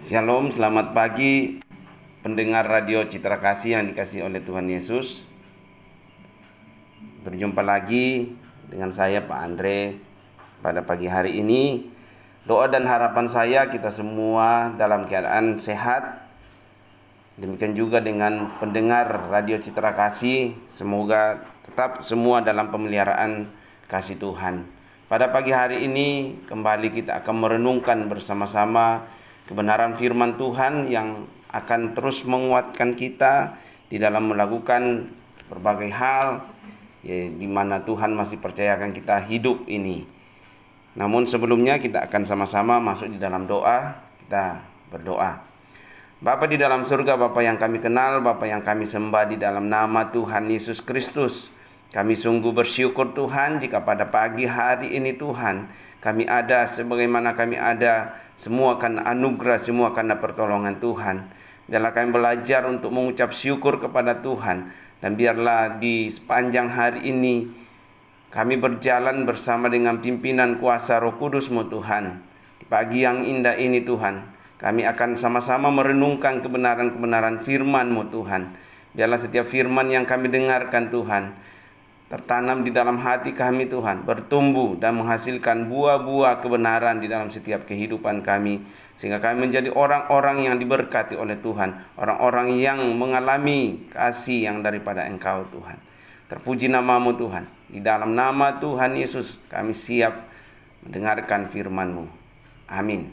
Shalom, selamat pagi pendengar radio Citra Kasih yang dikasihi oleh Tuhan Yesus. Berjumpa lagi dengan saya Pak Andre pada pagi hari ini. Doa dan harapan saya kita semua dalam keadaan sehat. Demikian juga dengan pendengar radio Citra Kasih, semoga tetap semua dalam pemeliharaan kasih Tuhan. Pada pagi hari ini kembali kita akan merenungkan bersama-sama kebenaran firman Tuhan yang akan terus menguatkan kita di dalam melakukan berbagai hal di mana Tuhan masih percayakan kita hidup ini. Namun sebelumnya kita akan sama-sama masuk di dalam doa. Kita berdoa. Bapa di dalam surga, Bapa yang kami kenal, Bapa yang kami sembah di dalam nama Tuhan Yesus Kristus. Kami sungguh bersyukur Tuhan jika pada pagi hari ini Tuhan kami ada sebagaimana kami ada, semua karena anugerah, semua karena pertolongan Tuhan. Biarlah kami belajar untuk mengucap syukur kepada Tuhan. Dan biarlah di sepanjang hari ini kami berjalan bersama dengan pimpinan kuasa Roh Kudus-Mu Tuhan. Di pagi yang indah ini Tuhan, kami akan sama-sama merenungkan kebenaran-kebenaran firman-Mu Tuhan. Biarlah setiap firman yang kami dengarkan Tuhan tertanam di dalam hati kami Tuhan, bertumbuh dan menghasilkan buah-buah kebenaran di dalam setiap kehidupan kami, sehingga kami menjadi orang-orang yang diberkati oleh Tuhan, orang-orang yang mengalami kasih yang daripada Engkau Tuhan. Terpuji nama-Mu Tuhan. Di dalam nama Tuhan Yesus kami siap mendengarkan firman-Mu. Amin.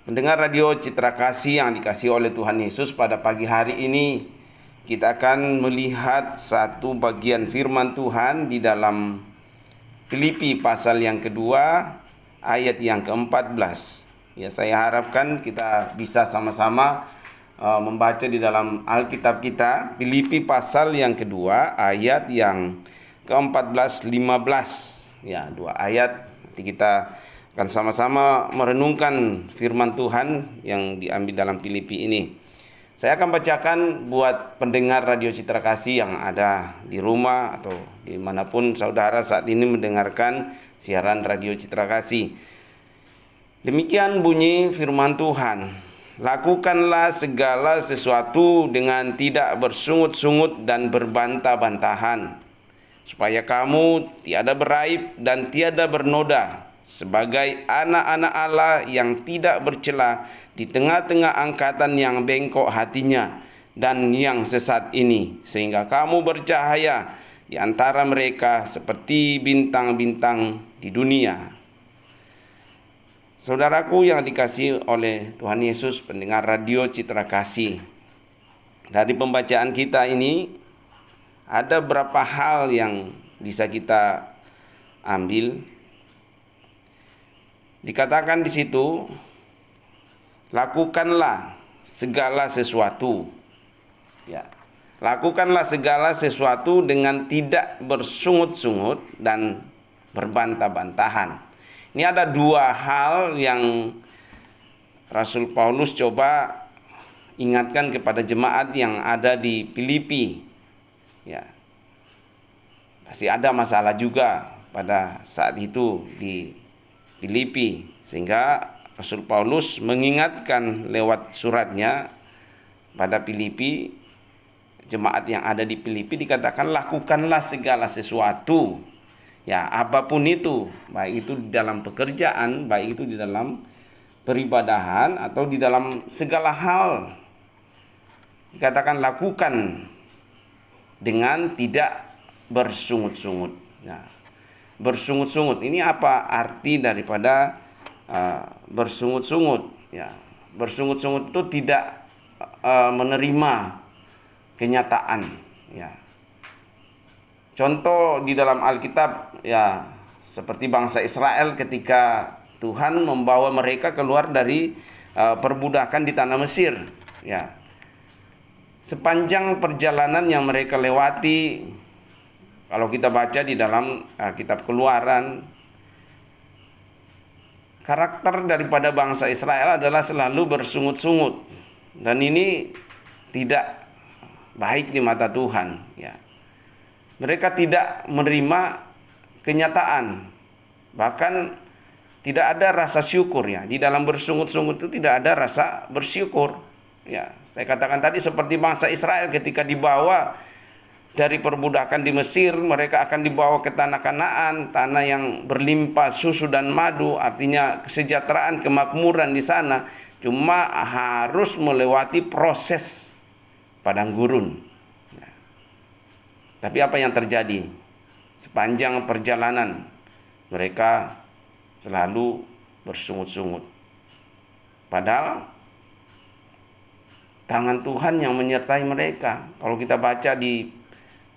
Pendengar radio Citra Kasih yang dikasihi oleh Tuhan Yesus, pada pagi hari ini kita akan melihat satu bagian firman Tuhan di dalam Filipi pasal yang kedua ayat yang ke-14. Ya, saya harapkan kita bisa sama-sama membaca di dalam Alkitab kita, Filipi pasal yang kedua ayat yang ke-14, 15. Ya, dua ayat. Nanti kita akan sama-sama merenungkan firman Tuhan yang diambil dalam Filipi ini. Saya akan bacakan buat pendengar radio Citra Kasih yang ada di rumah atau dimanapun saudara saat ini mendengarkan siaran radio Citra Kasih. Demikian bunyi firman Tuhan. Lakukanlah segala sesuatu dengan tidak bersungut-sungut dan berbantah-bantahan, supaya kamu tiada beraib dan tiada bernoda, sebagai anak-anak Allah yang tidak bercela di tengah-tengah angkatan yang bengkok hatinya dan yang sesat ini, sehingga kamu bercahaya di antara mereka seperti bintang-bintang di dunia. Saudaraku yang dikasihi oleh Tuhan Yesus, pendengar radio Citra Kasih, dari pembacaan kita ini ada beberapa hal yang bisa kita ambil. Dikatakan di situ, lakukanlah segala sesuatu. Ya, lakukanlah segala sesuatu dengan tidak bersungut-sungut dan berbantah-bantahan. Ini ada dua hal yang Rasul Paulus coba ingatkan kepada jemaat yang ada di Filipi. Ya, pasti ada masalah juga pada saat itu di Filipi, sehingga Rasul Paulus mengingatkan lewat suratnya pada Filipi, jemaat yang ada di Filipi, dikatakan lakukanlah segala sesuatu. Ya, apapun itu, baik itu di dalam pekerjaan, baik itu di dalam peribadahan atau di dalam segala hal. Dikatakan lakukan dengan tidak bersungut-sungut. Nah, bersungut-sungut ini apa arti daripada bersungut-sungut? Ya, bersungut-sungut itu tidak menerima kenyataan. Ya, contoh di dalam Alkitab, ya, seperti bangsa Israel ketika Tuhan membawa mereka keluar dari perbudakan di tanah Mesir. Ya, sepanjang perjalanan yang mereka lewati, kalau kita baca di dalam kitab Keluaran, karakter daripada bangsa Israel adalah selalu bersungut-sungut, dan ini tidak baik di mata Tuhan. Ya, mereka tidak menerima kenyataan, bahkan Tidak ada rasa syukur ya. Di dalam bersungut-sungut itu tidak ada rasa bersyukur. Ya, saya katakan tadi seperti bangsa Israel ketika dibawa dari perbudakan di Mesir, mereka akan dibawa ke tanah Kanaan, tanah yang berlimpah susu dan madu, artinya kesejahteraan, kemakmuran di sana. Cuma harus melewati proses padang gurun. Ya. Tapi apa yang terjadi? Sepanjang perjalanan mereka selalu bersungut-sungut. Padahal tangan Tuhan yang menyertai mereka. Kalau kita baca di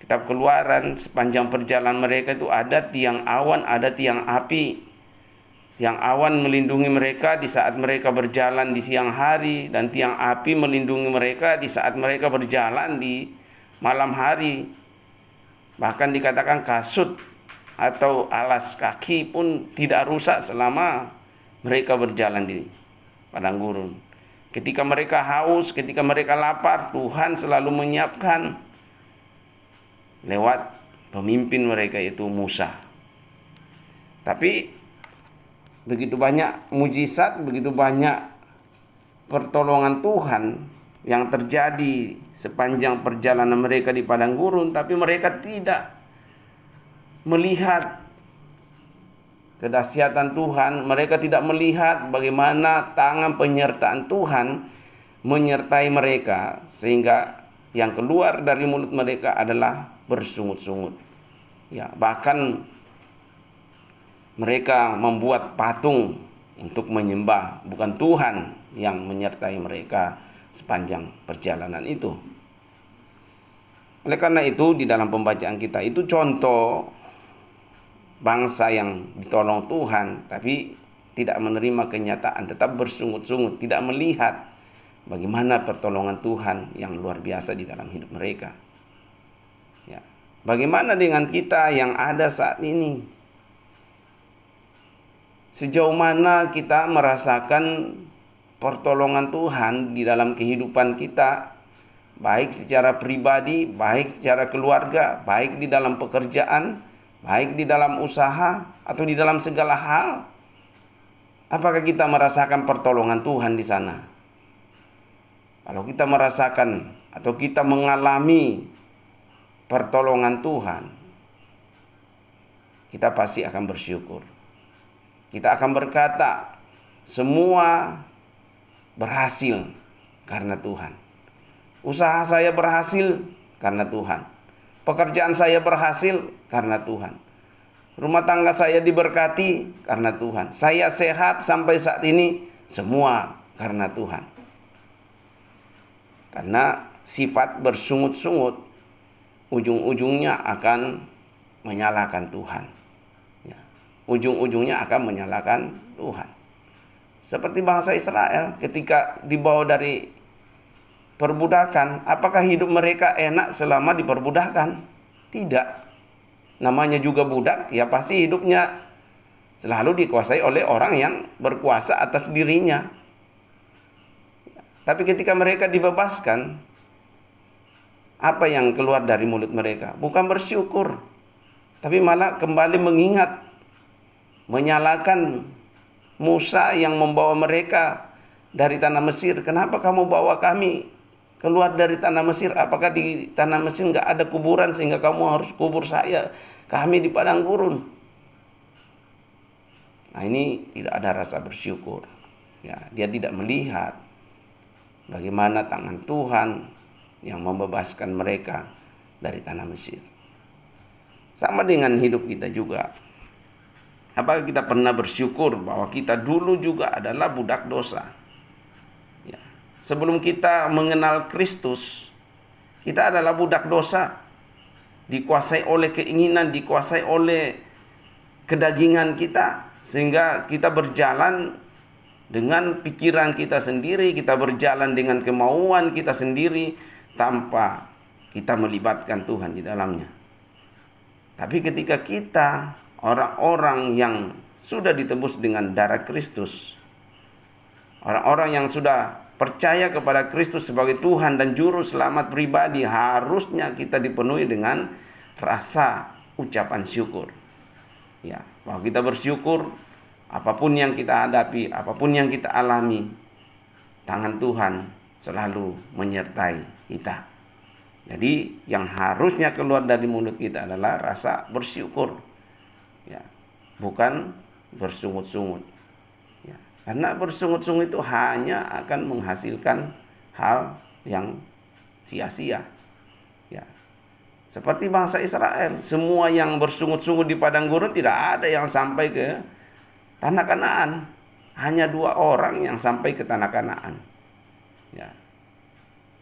kitab Keluaran, sepanjang perjalanan mereka itu ada tiang awan, ada tiang api. Tiang awan melindungi mereka di saat mereka berjalan di siang hari, dan tiang api melindungi mereka di saat mereka berjalan di malam hari. Bahkan dikatakan kasut atau alas kaki pun tidak rusak selama mereka berjalan di padang gurun. Ketika mereka haus, ketika mereka lapar, Tuhan selalu menyiapkan lewat pemimpin mereka, yaitu Musa. Tapi begitu banyak mujizat, begitu banyak pertolongan Tuhan yang terjadi sepanjang perjalanan mereka di padang gurun, tapi mereka tidak melihat kedahsyatan Tuhan. Mereka tidak melihat bagaimana tangan penyertaan Tuhan menyertai mereka, sehingga yang keluar dari mulut mereka adalah bersungut-sungut. Ya, bahkan mereka membuat patung untuk menyembah, bukan Tuhan yang menyertai mereka sepanjang perjalanan itu. Oleh karena itu, di dalam pembacaan kita itu contoh bangsa yang ditolong Tuhan, tapi tidak menerima kenyataan, tetap bersungut-sungut, tidak melihat bagaimana pertolongan Tuhan yang luar biasa di dalam hidup mereka. Ya. Bagaimana dengan kita yang ada saat ini? Sejauh mana kita merasakan pertolongan Tuhan di dalam kehidupan kita, baik secara pribadi, baik secara keluarga, baik di dalam pekerjaan, baik di dalam usaha, atau di dalam segala hal? Apakah kita merasakan pertolongan Tuhan di sana? Kalau kita merasakan atau kita mengalami pertolongan Tuhan, kita pasti akan bersyukur. Kita akan berkata, semua berhasil karena Tuhan. Usaha saya berhasil karena Tuhan. Pekerjaan saya berhasil karena Tuhan. Rumah tangga saya diberkati karena Tuhan. Saya sehat sampai saat ini, semua karena Tuhan. Karena sifat bersungut-sungut ujung-ujungnya akan menyalahkan Tuhan. Ya. Ujung-ujungnya akan menyalahkan Tuhan. Seperti bangsa Israel ketika dibawa dari perbudakan, apakah hidup mereka enak selama diperbudakan? Tidak. Namanya juga budak, ya pasti hidupnya selalu dikuasai oleh orang yang berkuasa atas dirinya. Tapi ketika mereka dibebaskan, apa yang keluar dari mulut mereka? Bukan bersyukur, tapi malah kembali mengingat, menyalahkan Musa yang membawa mereka dari tanah Mesir. Kenapa kamu bawa kami keluar dari tanah Mesir? Apakah di tanah Mesir nggak ada kuburan sehingga kamu harus kubur saya? Kami di padang gurun. Nah, ini tidak ada rasa bersyukur. Ya, dia tidak melihat bagaimana tangan Tuhan yang membebaskan mereka dari tanah Mesir. Sama dengan hidup kita juga. Apakah kita pernah bersyukur bahwa kita dulu juga adalah budak dosa? Ya. Sebelum kita mengenal Kristus, kita adalah budak dosa. Dikuasai oleh keinginan, dikuasai oleh kedagingan kita. Sehingga kita berjalan dengan pikiran kita sendiri, kita berjalan dengan kemauan kita sendiri, tanpa kita melibatkan Tuhan di dalamnya. Tapi ketika kita, orang-orang yang sudah ditebus dengan darah Kristus, orang-orang yang sudah percaya kepada Kristus sebagai Tuhan dan Juru Selamat pribadi, harusnya kita dipenuhi dengan rasa ucapan syukur. Ya, bahwa kita bersyukur apapun yang kita hadapi, apapun yang kita alami, tangan Tuhan selalu menyertai kita. Jadi yang harusnya keluar dari mulut kita adalah rasa bersyukur, ya, bukan bersungut-sungut. Ya, karena bersungut-sungut itu hanya akan menghasilkan hal yang sia-sia. Ya, seperti bangsa Israel, semua yang bersungut-sungut di padang gurun tidak ada yang sampai ke tanah Kanaan. Hanya 2 orang yang sampai ke tanah Kanaan. Ya.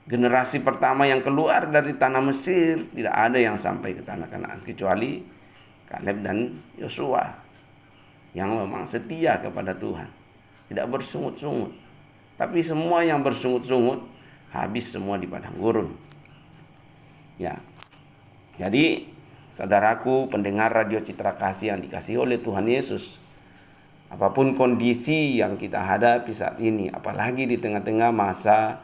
Generasi pertama yang keluar dari tanah Mesir tidak ada yang sampai ke tanah Kanaan kecuali Kaleb dan Yosua yang memang setia kepada Tuhan, tidak bersungut-sungut. Tapi semua yang bersungut-sungut habis semua di padang gurun. Ya. Jadi, saudaraku pendengar Radio Citra Kasih yang dikasihi oleh Tuhan Yesus, apapun kondisi yang kita hadapi saat ini, apalagi di tengah-tengah masa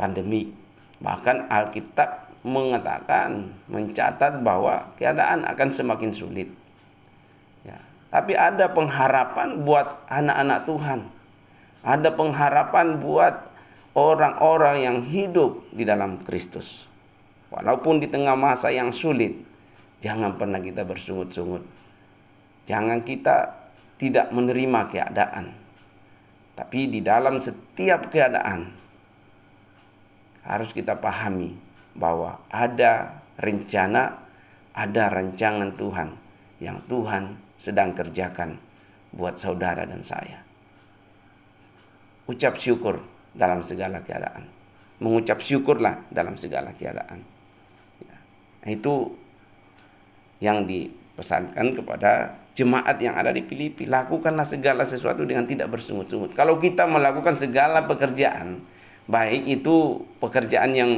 pandemi, bahkan Alkitab mengatakan, mencatat bahwa keadaan akan semakin sulit. Ya, tapi ada pengharapan buat anak-anak Tuhan. Ada pengharapan buat orang-orang yang hidup di dalam Kristus. Walaupun di tengah masa yang sulit, jangan pernah kita bersungut-sungut. Jangan kita tidak menerima keadaan. Tapi di dalam setiap keadaan harus kita pahami bahwa ada rencana, ada rancangan Tuhan yang Tuhan sedang kerjakan buat saudara dan saya. Ucap syukur dalam segala keadaan. Mengucap syukurlah dalam segala keadaan. Ya, itu yang dipesankan kepada jemaat yang ada di Filipi. Lakukanlah segala sesuatu dengan tidak bersungut-sungut. Kalau kita melakukan segala pekerjaan, baik itu pekerjaan yang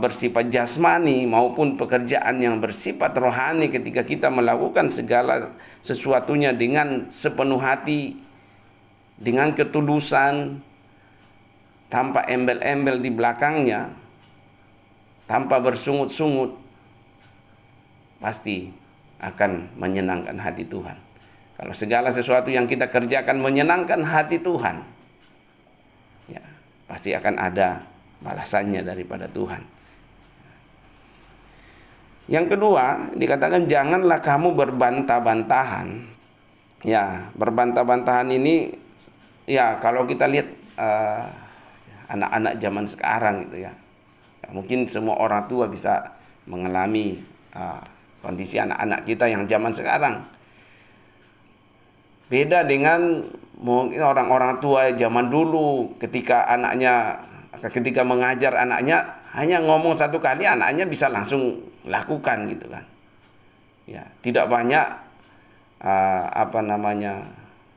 bersifat jasmani maupun pekerjaan yang bersifat rohani, ketika kita melakukan segala sesuatunya dengan sepenuh hati, dengan ketulusan, tanpa embel-embel di belakangnya, tanpa bersungut-sungut, pasti akan menyenangkan hati Tuhan. Kalau segala sesuatu yang kita kerjakan menyenangkan hati Tuhan, ya, pasti akan ada balasannya daripada Tuhan. Yang kedua, dikatakan janganlah kamu berbantah-bantahan. Ya, berbantah-bantahan ini, ya kalau kita lihat anak-anak zaman sekarang gitu ya. Ya, mungkin semua orang tua bisa mengalami kondisi anak-anak kita yang zaman sekarang. Beda dengan mungkin orang-orang tua zaman dulu, ketika mengajar anaknya hanya ngomong satu kali, anaknya bisa langsung lakukan gitu kan. Ya, tidak banyak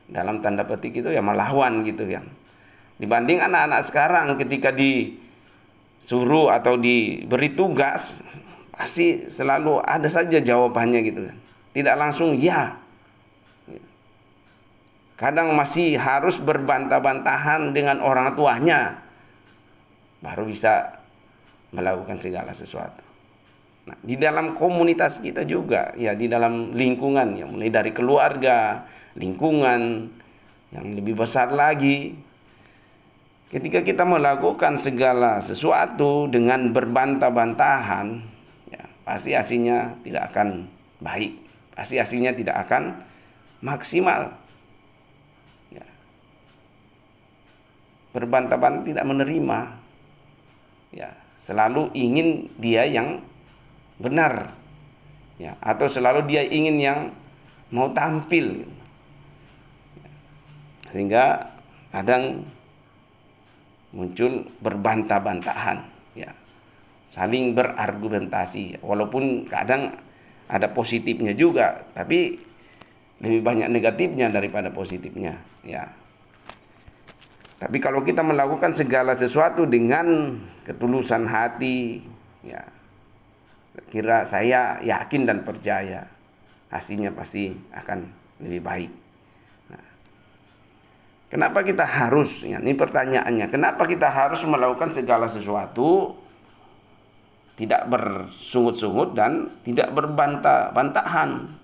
dalam tanda petik itu ya melawan gitu kan. Dibanding anak-anak sekarang ketika disuruh atau diberi tugas, pasti selalu ada saja jawabannya gitu kan. Tidak langsung ya. Kadang masih harus berbantah-bantahan dengan orang tuanya, baru bisa melakukan segala sesuatu. Nah, di dalam komunitas kita juga, ya di dalam lingkungan, ya mulai dari keluarga, lingkungan yang lebih besar lagi, ketika kita melakukan segala sesuatu dengan berbantah-bantahan, ya, pasti hasilnya tidak akan baik, pasti hasilnya tidak akan maksimal. Berbantah-bantah tidak menerima, ya selalu ingin dia yang benar, ya atau selalu dia ingin yang mau tampil, sehingga kadang muncul berbantah-bantahan, ya saling berargumentasi, walaupun kadang ada positifnya juga, tapi lebih banyak negatifnya daripada positifnya, ya. Tapi kalau kita melakukan segala sesuatu dengan ketulusan hati, ya, kira saya yakin dan percaya hasilnya pasti akan lebih baik. Nah, kenapa kita harus? Ya, ini pertanyaannya. Kenapa kita harus melakukan segala sesuatu tidak bersungut-sungut dan tidak berbantah-bantahan?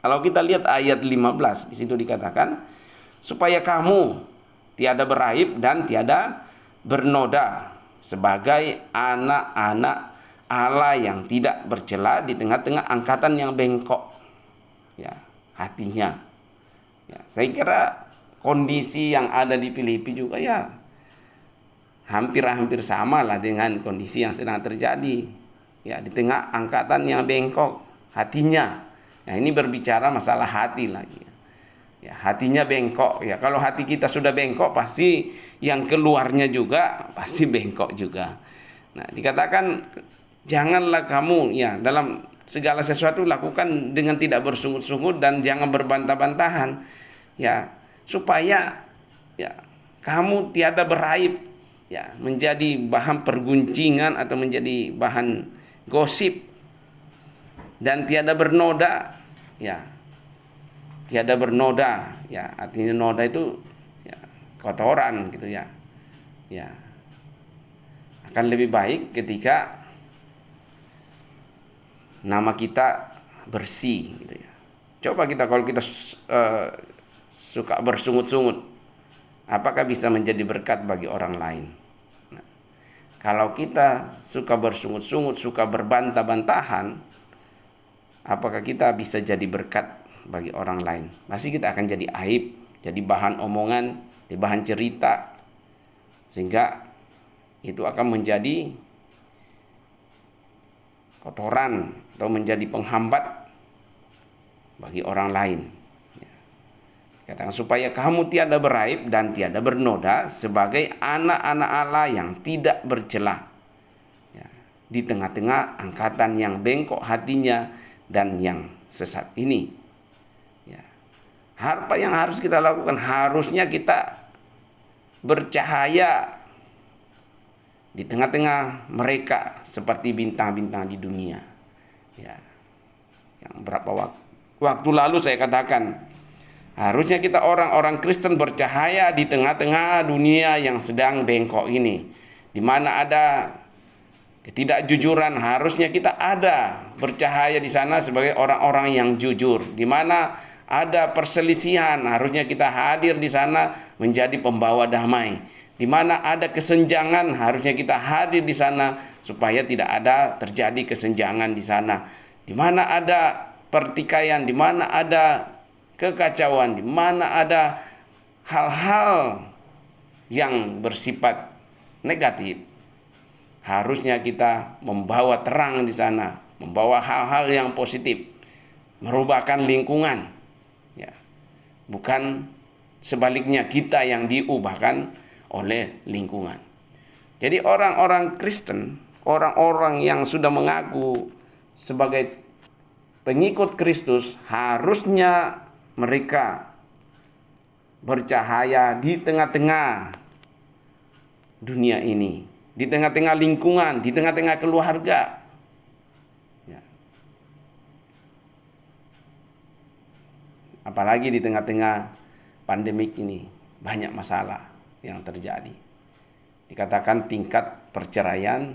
Kalau kita lihat ayat 15, di situ dikatakan, supaya kamu tiada beraib dan tiada bernoda sebagai anak-anak Allah yang tidak bercela di tengah-tengah angkatan yang bengkok, ya, hatinya. Ya, saya kira kondisi yang ada di Filipi juga ya hampir-hampir sama lah dengan kondisi yang sedang terjadi. Ya, di tengah angkatan yang bengkok, hatinya. Ya, ini berbicara masalah hati lagi. Ya, hatinya bengkok. Ya, kalau hati kita sudah bengkok, pasti yang keluarnya juga pasti bengkok juga. Nah, dikatakan janganlah kamu ya dalam segala sesuatu lakukan dengan tidak bersungut-sungut dan jangan berbantah-bantahan. Ya, supaya ya kamu tiada beraib, ya, menjadi bahan perguncingan atau menjadi bahan gosip dan tiada bernoda, ya. Tiada bernoda, ya, artinya noda itu ya kotoran gitu ya. Ya. Akan lebih baik ketika nama kita bersih gitu ya. Coba kalau kita suka bersungut-sungut, apakah bisa menjadi berkat bagi orang lain? Nah, kalau kita suka bersungut-sungut, suka berbantah-bantahan, apakah kita bisa jadi berkat bagi orang lain? Pasti kita akan jadi aib, jadi bahan omongan, jadi bahan cerita, sehingga itu akan menjadi kotoran atau menjadi penghambat bagi orang lain. Katakan supaya kamu tiada beraib dan tiada bernoda sebagai anak-anak Allah yang tidak bercela, ya, di tengah-tengah angkatan yang bengkok hatinya dan yang sesat ini. Apa yang harus kita lakukan? Harusnya kita bercahaya di tengah-tengah mereka seperti bintang-bintang di dunia. Ya. Yang berapa waktu lalu saya katakan, harusnya kita orang-orang Kristen bercahaya di tengah-tengah dunia yang sedang bengkok ini. Di mana ada ketidakjujuran, harusnya kita ada bercahaya di sana sebagai orang-orang yang jujur. Di mana ada perselisihan, harusnya kita hadir di sana menjadi pembawa damai. Di mana ada kesenjangan, harusnya kita hadir di sana supaya tidak ada terjadi kesenjangan di sana. Di mana ada pertikaian, di mana ada kekacauan, di mana ada hal-hal yang bersifat negatif, harusnya kita membawa terang di sana, membawa hal-hal yang positif, merubahkan lingkungan. Bukan sebaliknya, kita yang diubahkan oleh lingkungan. Jadi orang-orang Kristen, orang-orang yang sudah mengaku sebagai pengikut Kristus, harusnya mereka bercahaya di tengah-tengah dunia ini, di tengah-tengah lingkungan, di tengah-tengah keluarga. Apalagi di tengah-tengah pandemik ini banyak masalah yang terjadi. Dikatakan tingkat perceraian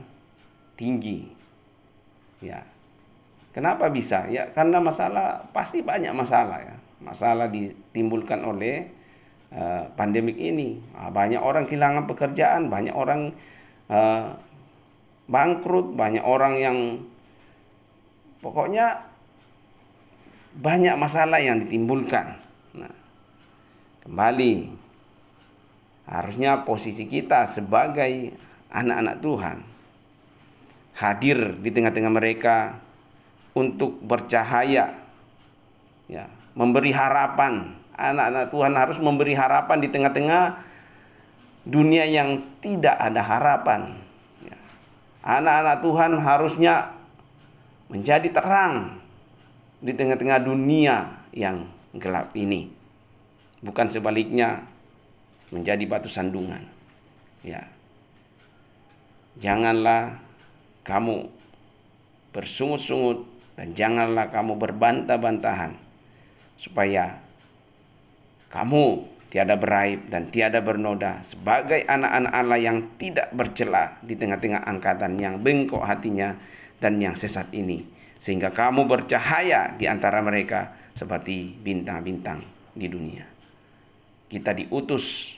tinggi. Ya. Kenapa bisa? Ya karena masalah, pasti banyak masalah ya. Masalah ditimbulkan oleh pandemik ini. Banyak orang kehilangan pekerjaan, banyak orang bangkrut, banyak orang yang pokoknya banyak masalah yang ditimbulkan. Nah, kembali, harusnya posisi kita sebagai anak-anak Tuhan hadir di tengah-tengah mereka untuk bercahaya, ya, memberi harapan. Anak-anak Tuhan harus memberi harapan di tengah-tengah dunia yang tidak ada harapan. Ya. Anak-anak Tuhan harusnya menjadi terang di tengah-tengah dunia yang gelap ini, bukan sebaliknya menjadi batu sandungan. Ya, janganlah kamu bersungut-sungut dan janganlah kamu berbantah-bantahan, supaya kamu tiada beraib dan tiada bernoda sebagai anak-anak Allah yang tidak bercela di tengah-tengah angkatan yang bengkok hatinya dan yang sesat ini. Sehingga kamu bercahaya di antara mereka seperti bintang-bintang di dunia. Kita diutus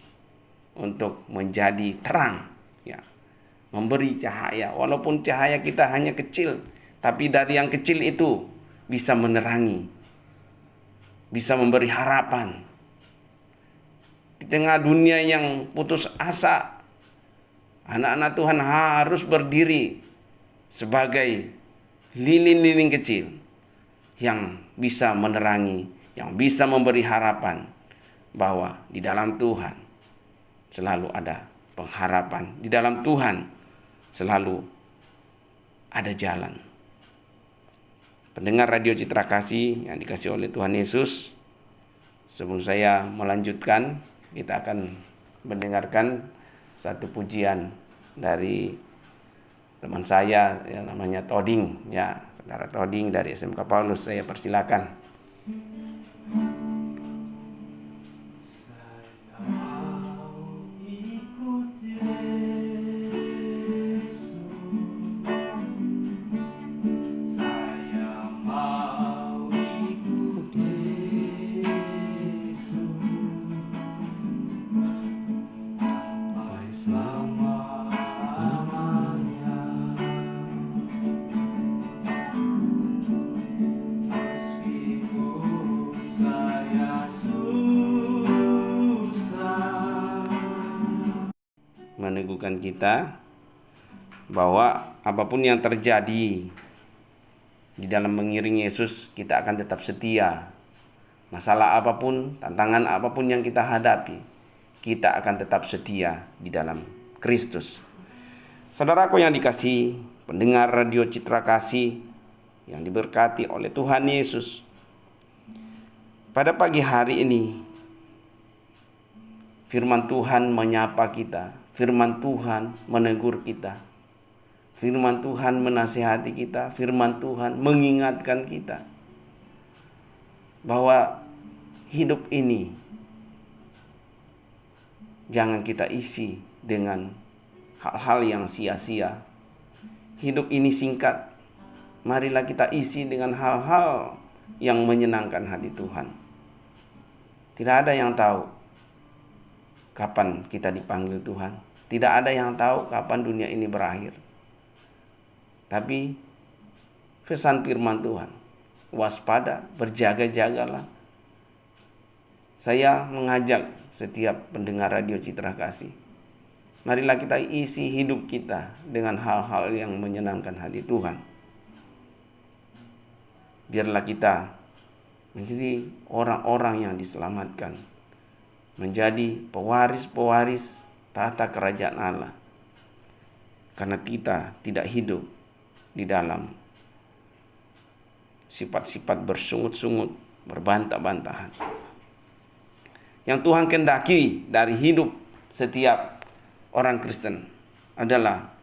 untuk menjadi terang, ya, memberi cahaya. Walaupun cahaya kita hanya kecil, tapi dari yang kecil itu bisa menerangi, bisa memberi harapan. Di tengah dunia yang putus asa, anak-anak Tuhan harus berdiri sebagai lilin-lilin kecil yang bisa menerangi, yang bisa memberi harapan bahwa di dalam Tuhan selalu ada pengharapan. Di dalam Tuhan selalu ada jalan. Pendengar Radio Citra Kasih yang dikasihi oleh Tuhan Yesus, sebelum saya melanjutkan, kita akan mendengarkan satu pujian dari teman saya yang namanya Toding, ya, saudara Toding dari SMK Paulus. Saya persilakan. Meneguhkan kita bahwa apapun yang terjadi di dalam mengiring Yesus, kita akan tetap setia. Masalah apapun, tantangan apapun yang kita hadapi, kita akan tetap setia di dalam Kristus. Saudaraku yang dikasihi, pendengar Radio Citra Kasih yang diberkati oleh Tuhan Yesus, pada pagi hari ini firman Tuhan menyapa kita, firman Tuhan menegur kita, firman Tuhan menasihati kita, firman Tuhan mengingatkan kita bahwa hidup ini jangan kita isi dengan hal-hal yang sia-sia. Hidup ini singkat, marilah kita isi dengan hal-hal yang menyenangkan hati Tuhan. Tidak ada yang tahu kapan kita dipanggil Tuhan. Tidak ada yang tahu kapan dunia ini berakhir. Tapi pesan firman Tuhan, waspada, berjaga-jagalah. Saya mengajak setiap pendengar Radio Citra Kasih, marilah kita isi hidup kita dengan hal-hal yang menyenangkan hati Tuhan. Biarlah kita menjadi orang-orang yang diselamatkan, menjadi pewaris-pewaris tahta kerajaan Allah. Karena kita tidak hidup di dalam sifat-sifat bersungut-sungut, berbantah-bantahan. Yang Tuhan kehendaki dari hidup setiap orang Kristen adalah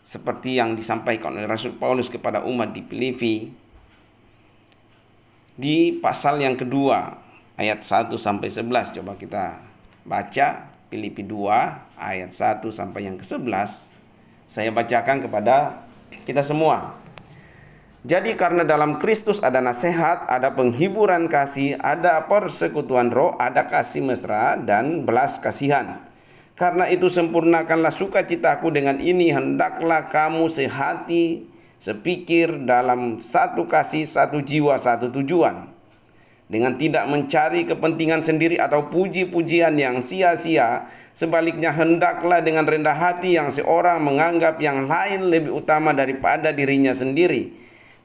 seperti yang disampaikan oleh Rasul Paulus kepada umat di Filipi di pasal yang kedua ayat 1 sampai 11. Coba kita baca Filipi 2 ayat 1 sampai yang ke-11. Saya bacakan kepada kita semua. Jadi karena dalam Kristus ada nasihat, ada penghiburan kasih, ada persekutuan roh, ada kasih mesra dan belas kasihan. Karena itu sempurnakanlah sukacitaku dengan ini, hendaklah kamu sehati, sepikir, dalam satu kasih, satu jiwa, satu tujuan. Dengan tidak mencari kepentingan sendiri atau puji-pujian yang sia-sia. Sebaliknya hendaklah dengan rendah hati yang seorang menganggap yang lain lebih utama daripada dirinya sendiri.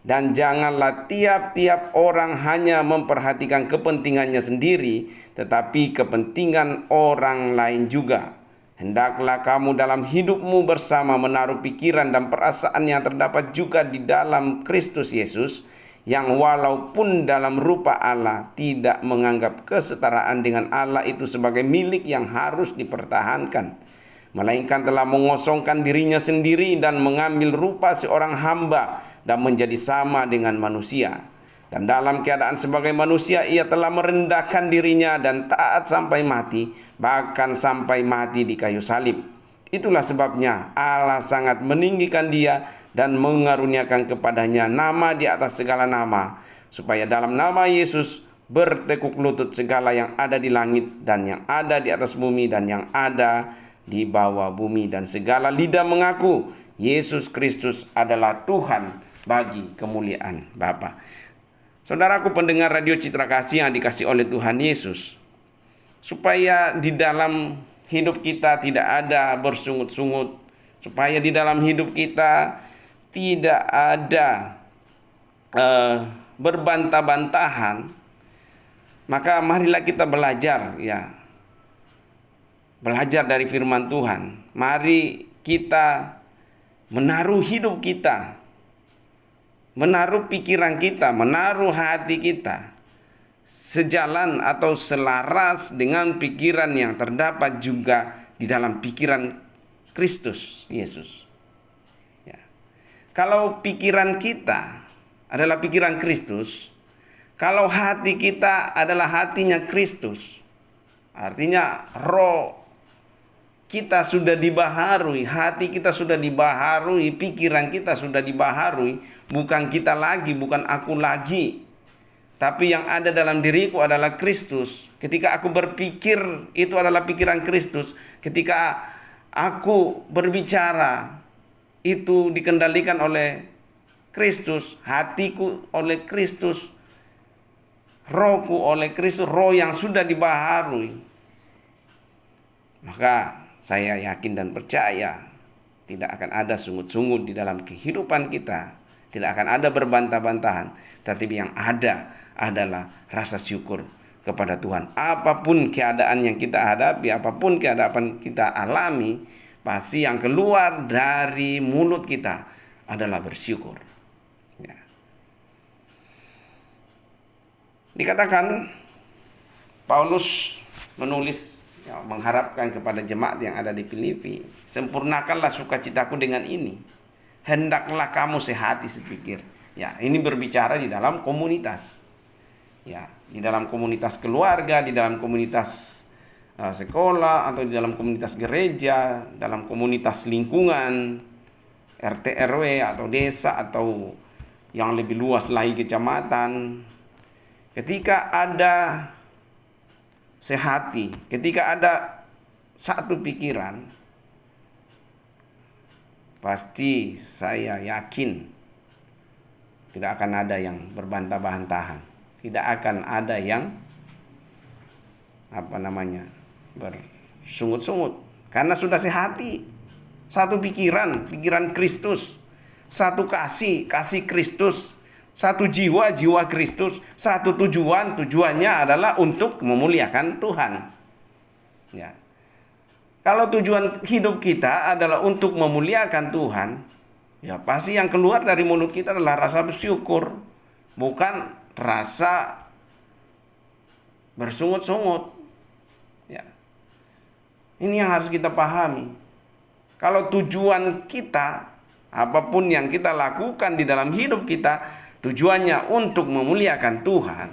Dan janganlah tiap-tiap orang hanya memperhatikan kepentingannya sendiri, tetapi kepentingan orang lain juga. Hendaklah kamu dalam hidupmu bersama menaruh pikiran dan perasaan yang terdapat juga di dalam Kristus Yesus, yang walaupun dalam rupa Allah tidak menganggap kesetaraan dengan Allah itu sebagai milik yang harus dipertahankan, melainkan telah mengosongkan dirinya sendiri dan mengambil rupa seorang hamba dan menjadi sama dengan manusia. Dan dalam keadaan sebagai manusia ia telah merendahkan dirinya dan taat sampai mati, bahkan sampai mati di kayu salib. Itulah sebabnya Allah sangat meninggikan dia dan mengaruniakan kepadanya nama di atas segala nama, supaya dalam nama Yesus bertekuk lutut segala yang ada di langit dan yang ada di atas bumi dan yang ada di bawah bumi, dan segala lidah mengaku Yesus Kristus adalah Tuhan bagi kemuliaan Bapa. Saudaraku pendengar Radio Citra Kasih yang dikasih oleh Tuhan Yesus, supaya di dalam hidup kita tidak ada bersungut-sungut, supaya di dalam hidup kita tidak ada berbantah-bantahan, maka marilah kita belajar belajar dari firman Tuhan. Mari kita menaruh hidup kita, menaruh pikiran kita, menaruh hati kita sejalan atau selaras dengan pikiran yang terdapat juga di dalam pikiran Kristus Yesus. Kalau pikiran kita adalah pikiran Kristus, kalau hati kita adalah hatinya Kristus, artinya roh kita sudah dibaharui, hati kita sudah dibaharui, pikiran kita sudah dibaharui. Bukan kita lagi, bukan aku lagi, tapi yang ada dalam diriku adalah Kristus. Ketika aku berpikir, itu adalah pikiran Kristus. Ketika aku berbicara, itu dikendalikan oleh Kristus. Hatiku oleh Kristus, rohku oleh Kristus, roh yang sudah dibaharui. Maka saya yakin dan percaya tidak akan ada sungut-sungut di dalam kehidupan kita. Tidak akan ada berbantah-bantahan. Tetapi yang ada adalah rasa syukur kepada Tuhan. Apapun keadaan yang kita hadapi, apapun keadaan kita alami, pasti yang keluar dari mulut kita adalah bersyukur. Dikatakan Paulus menulis mengharapkan kepada jemaat yang ada di Filipi, sempurnakanlah sukacitaku dengan ini, hendaklah kamu sehati sepikir. Ini berbicara di dalam komunitas, di dalam komunitas keluarga, di dalam komunitas sekolah, atau di dalam komunitas gereja, dalam komunitas lingkungan RT RW atau desa, atau yang lebih luas lagi kecamatan. Ketika ada sehati, ketika ada satu pikiran, pasti saya yakin tidak akan ada yang berbantah-bantahan, tidak akan ada yang bersungut-sungut, karena sudah sehati, satu pikiran Kristus, satu kasih Kristus, satu jiwa Kristus, satu tujuannya adalah untuk memuliakan Tuhan. Kalau tujuan hidup kita adalah untuk memuliakan Tuhan, pasti yang keluar dari mulut kita adalah rasa bersyukur, bukan rasa bersungut-sungut. Ini yang harus kita pahami. Kalau tujuan kita, apapun yang kita lakukan di dalam hidup kita, tujuannya untuk memuliakan Tuhan,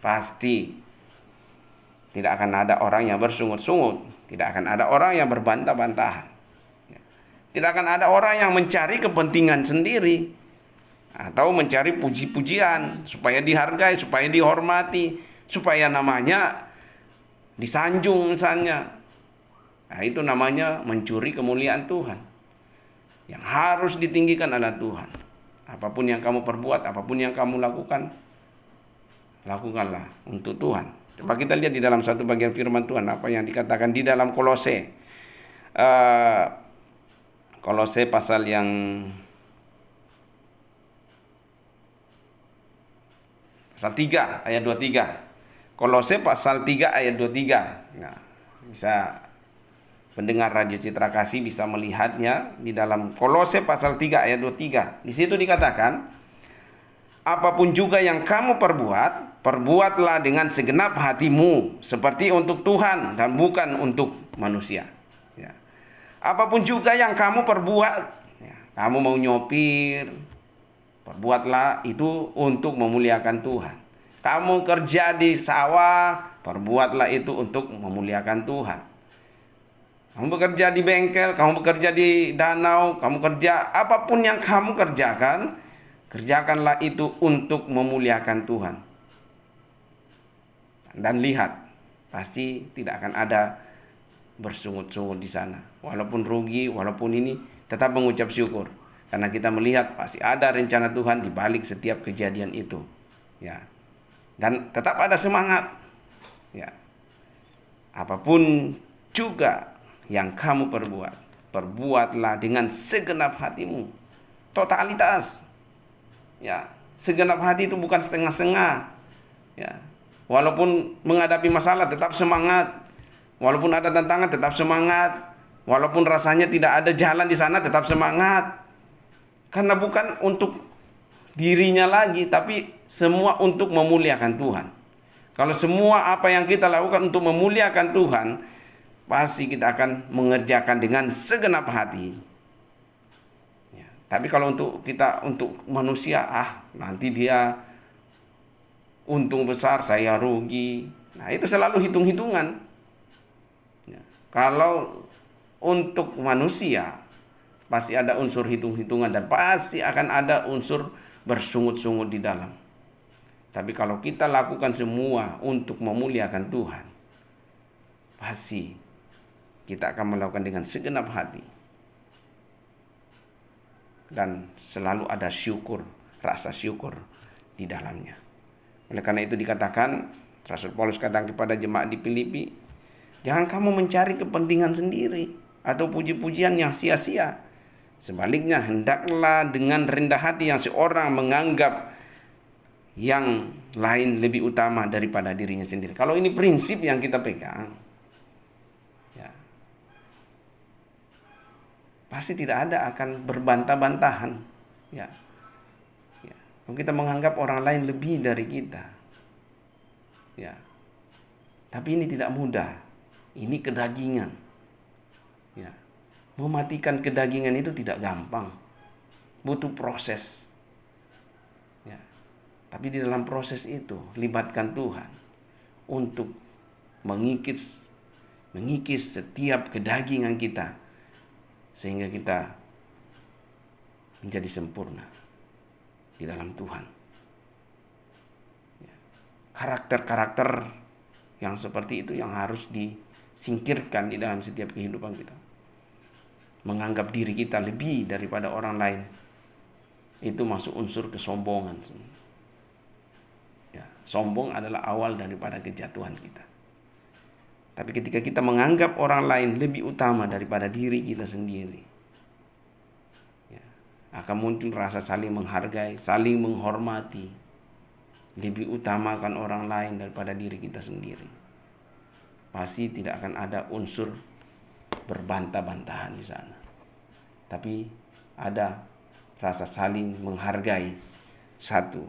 pasti tidak akan ada orang yang bersungut-sungut, tidak akan ada orang yang berbantah-bantahan, tidak akan ada orang yang mencari kepentingan sendiri atau mencari puji-pujian supaya dihargai, supaya dihormati, supaya namanya disanjung misalnya. Itu namanya mencuri kemuliaan Tuhan. Yang harus ditinggikan adalah Tuhan. Apapun yang kamu perbuat, apapun yang kamu lakukan, lakukanlah untuk Tuhan. Coba kita lihat di dalam satu bagian firman Tuhan, apa yang dikatakan di dalam Kolose. Kolose pasal yang pasal 3 ayat 23. Kolose pasal 3 ayat 23. Bisa pendengar Radio Citra Kasih bisa melihatnya di dalam Kolose pasal 3 ayat 23. Di situ dikatakan, apapun juga yang kamu perbuat, perbuatlah dengan segenap hatimu, seperti untuk Tuhan dan bukan untuk manusia. Apapun juga yang kamu perbuat, kamu mau nyopir, perbuatlah itu untuk memuliakan Tuhan. Kamu kerja di sawah, perbuatlah itu untuk memuliakan Tuhan. Kamu bekerja di bengkel, kamu bekerja di danau, kamu kerja apapun yang kamu kerjakan, Kerjakanlah itu untuk memuliakan Tuhan. Dan lihat, pasti tidak akan ada bersungut-sungut di sana. Walaupun rugi, walaupun ini, tetap mengucap syukur. Karena kita melihat pasti ada rencana Tuhan di balik setiap kejadian itu. Ya. Dan tetap ada semangat. Ya. Apapun juga yang kamu perbuat, perbuatlah dengan segenap hatimu. Totalitas. Ya, segenap hati itu bukan setengah-setengah. Ya. Walaupun menghadapi masalah tetap semangat. Walaupun ada tantangan tetap semangat. Walaupun rasanya tidak ada jalan di sana tetap semangat. Karena bukan untuk dirinya lagi, tapi semua untuk memuliakan Tuhan. Kalau semua apa yang kita lakukan untuk memuliakan Tuhan, pasti kita akan mengerjakan dengan segenap hati. Tapi kalau untuk manusia, nanti dia untung besar, saya rugi. Nah, itu selalu hitung-hitungan. Ya. Kalau untuk manusia, pasti ada unsur hitung-hitungan dan pasti akan ada unsur bersungut-sungut di dalam. Tapi kalau kita lakukan semua untuk memuliakan Tuhan, pasti kita akan melakukan dengan segenap hati. Dan selalu ada syukur, rasa syukur di dalamnya. Oleh karena itu dikatakan, Rasul Paulus katakan kepada jemaat di Filipi, jangan kamu mencari kepentingan sendiri atau puji-pujian yang sia-sia. Sebaliknya, hendaklah dengan rendah hati yang seorang menganggap yang lain lebih utama daripada dirinya sendiri. Kalau ini prinsip yang kita pegang, ya, pasti tidak ada akan berbantah-bantahan. Ya. Kalau kita menganggap orang lain lebih dari kita. Ya. Tapi ini tidak mudah. Ini kedagingan. Ya. Mematikan kedagingan itu tidak gampang. Butuh proses. Ya. Tapi di dalam proses itu libatkan Tuhan untuk mengikis setiap kedagingan kita, sehingga kita menjadi sempurna di dalam Tuhan. Karakter-karakter yang seperti itu yang harus disingkirkan di dalam setiap kehidupan kita. Menganggap diri kita lebih daripada orang lain, itu masuk unsur kesombongan. Ya, sombong adalah awal daripada kejatuhan kita. Tapi ketika kita menganggap orang lain lebih utama daripada diri kita sendiri, ya, akan muncul rasa saling menghargai, saling menghormati, lebih utamakan orang lain daripada diri kita sendiri. Pasti tidak akan ada unsur berbantah-bantahan di sana. Tapi ada rasa saling menghargai satu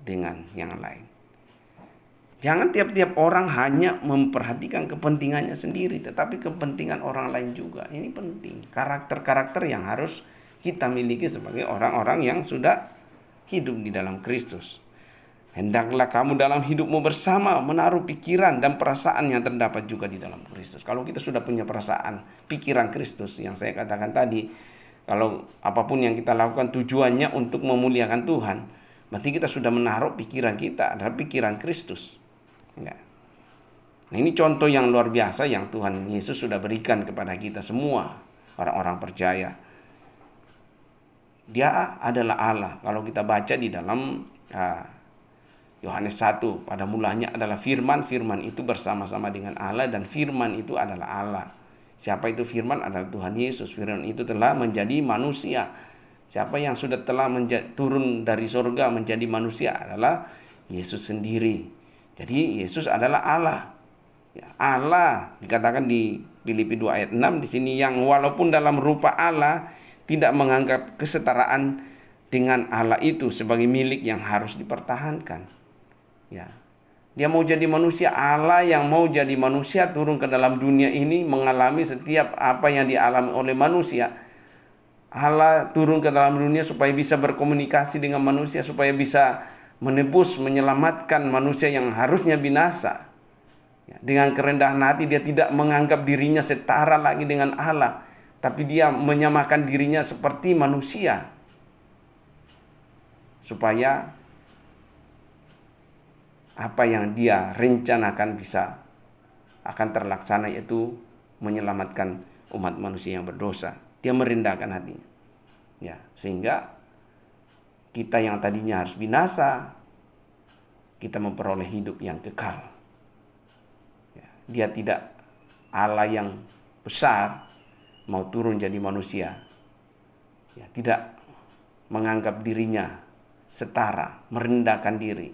dengan yang lain. Jangan tiap-tiap orang hanya memperhatikan kepentingannya sendiri, tetapi kepentingan orang lain juga. Ini penting. Karakter-karakter yang harus kita miliki sebagai orang-orang yang sudah hidup di dalam Kristus. Hendaklah kamu dalam hidupmu bersama menaruh pikiran dan perasaan yang terdapat juga di dalam Kristus. Kalau kita sudah punya perasaan, pikiran Kristus yang saya katakan tadi, kalau apapun yang kita lakukan tujuannya untuk memuliakan Tuhan, berarti kita sudah menaruh pikiran kita adalah pikiran Kristus. Ya. Nah, ini contoh yang luar biasa yang Tuhan Yesus sudah berikan kepada kita semua orang-orang percaya. Dia adalah Allah. Kalau kita baca di dalam Yohanes 1, pada mulanya adalah firman, firman itu bersama-sama dengan Allah dan firman itu adalah Allah. Siapa itu firman? Adalah Tuhan Yesus. Firman itu telah menjadi manusia. Siapa yang sudah telah turun dari surga menjadi manusia adalah Yesus sendiri. Jadi Yesus adalah Allah. Ya, Allah dikatakan di Filipi 2 ayat 6 di sini, yang walaupun dalam rupa Allah tidak menganggap kesetaraan dengan Allah itu sebagai milik yang harus dipertahankan. Ya. Dia mau jadi manusia, Allah yang mau jadi manusia turun ke dalam dunia ini, mengalami setiap apa yang dialami oleh manusia. Allah turun ke dalam dunia supaya bisa berkomunikasi dengan manusia, supaya bisa menebus, menyelamatkan manusia yang harusnya binasa. Ya, dengan kerendahan hati dia tidak menganggap dirinya setara lagi dengan Allah, tapi dia menyamakan dirinya seperti manusia. supaya apa yang dia rencanakan bisa akan terlaksana, yaitu menyelamatkan umat manusia yang berdosa. Dia merendahkan hatinya. Ya, sehingga kita yang tadinya harus binasa, kita memperoleh hidup yang kekal. Ya, dia tidak Allah yang besar mau turun jadi manusia. Ya, tidak menganggap dirinya setara, merendahkan diri.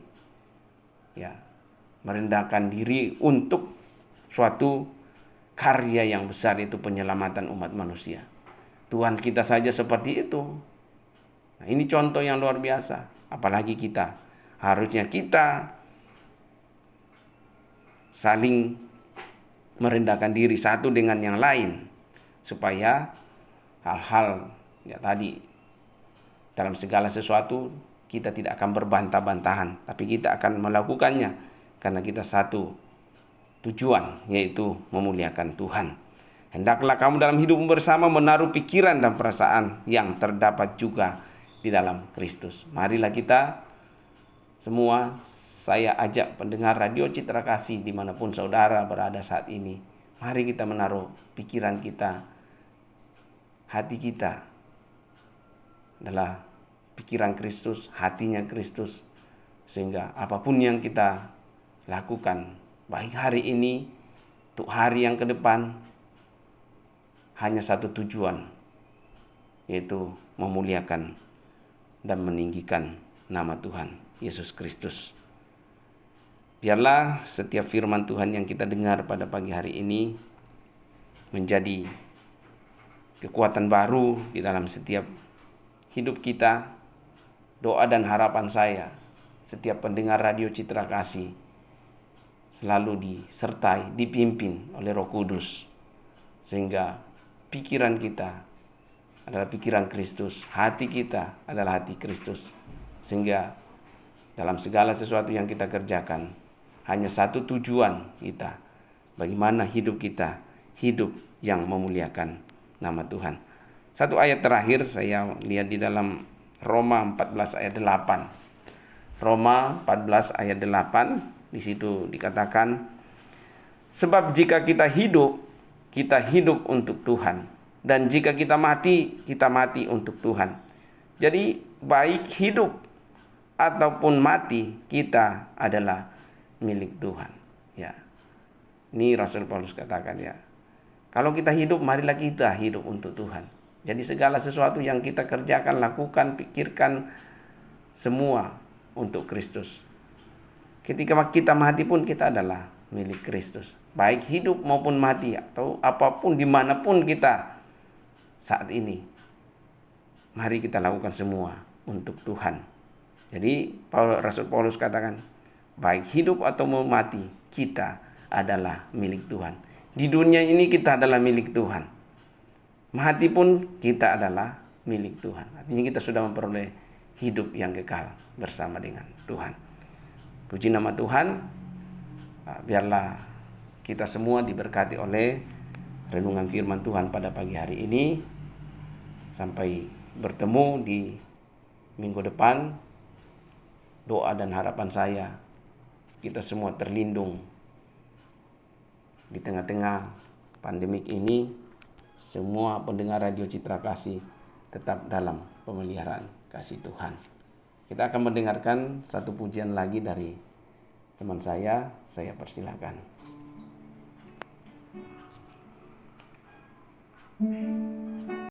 Ya, merendahkan diri untuk suatu karya yang besar, itu penyelamatan umat manusia. Tuhan kita saja seperti itu. Nah, ini contoh yang luar biasa. Apalagi kita. Harusnya kita saling merendahkan diri satu dengan yang lain, supaya hal-hal ya tadi, dalam segala sesuatu kita tidak akan berbantah-bantahan, tapi kita akan melakukannya karena kita satu tujuan, yaitu memuliakan Tuhan. Hendaklah kamu dalam hidupmu bersama menaruh pikiran dan perasaan yang terdapat juga di dalam Kristus. Marilah kita semua, saya ajak pendengar Radio Citra Kasih dimanapun saudara berada saat ini, mari kita menaruh pikiran kita, hati kita adalah pikiran Kristus, hatinya Kristus, sehingga apapun yang kita lakukan, baik hari ini untuk hari yang ke depan, hanya satu tujuan, yaitu memuliakan dan meninggikan nama Tuhan Yesus Kristus. Biarlah setiap firman Tuhan yang kita dengar pada pagi hari ini menjadi kekuatan baru di dalam setiap hidup kita. Doa dan harapan saya, setiap pendengar Radio Citra Kasih selalu disertai, dipimpin oleh Roh Kudus, sehingga pikiran kita adalah pikiran Kristus, hati kita adalah hati Kristus, sehingga dalam segala sesuatu yang kita kerjakan hanya satu tujuan kita, bagaimana hidup kita hidup yang memuliakan nama Tuhan. Satu ayat terakhir saya lihat di dalam Roma 14 ayat 8. Roma 14 ayat 8, di situ dikatakan, sebab jika kita hidup untuk Tuhan, dan jika kita mati untuk Tuhan. Jadi baik hidup ataupun mati, kita adalah milik Tuhan. Ya, ini Rasul Paulus katakan ya. Kalau kita hidup, marilah kita hidup untuk Tuhan. Jadi segala sesuatu yang kita kerjakan, lakukan, pikirkan, semua untuk Kristus. Ketika kita mati pun kita adalah milik Kristus. Baik hidup maupun mati, atau apapun dimanapun kita saat ini, mari kita lakukan semua untuk Tuhan. Jadi Rasul Paulus katakan, baik hidup atau mati, kita adalah milik Tuhan. Di dunia ini kita adalah milik Tuhan. Mati pun kita adalah milik Tuhan. Artinya kita sudah memperoleh hidup yang kekal bersama dengan Tuhan. Puji nama Tuhan. Biarlah kita semua diberkati oleh renungan firman Tuhan pada pagi hari ini. Sampai bertemu di minggu depan. Doa dan harapan saya, kita semua terlindung di tengah-tengah pandemik ini. Semua pendengar Radio Citra Kasih tetap dalam pemeliharaan kasih Tuhan. Kita akan mendengarkan satu pujian lagi dari teman saya persilakan.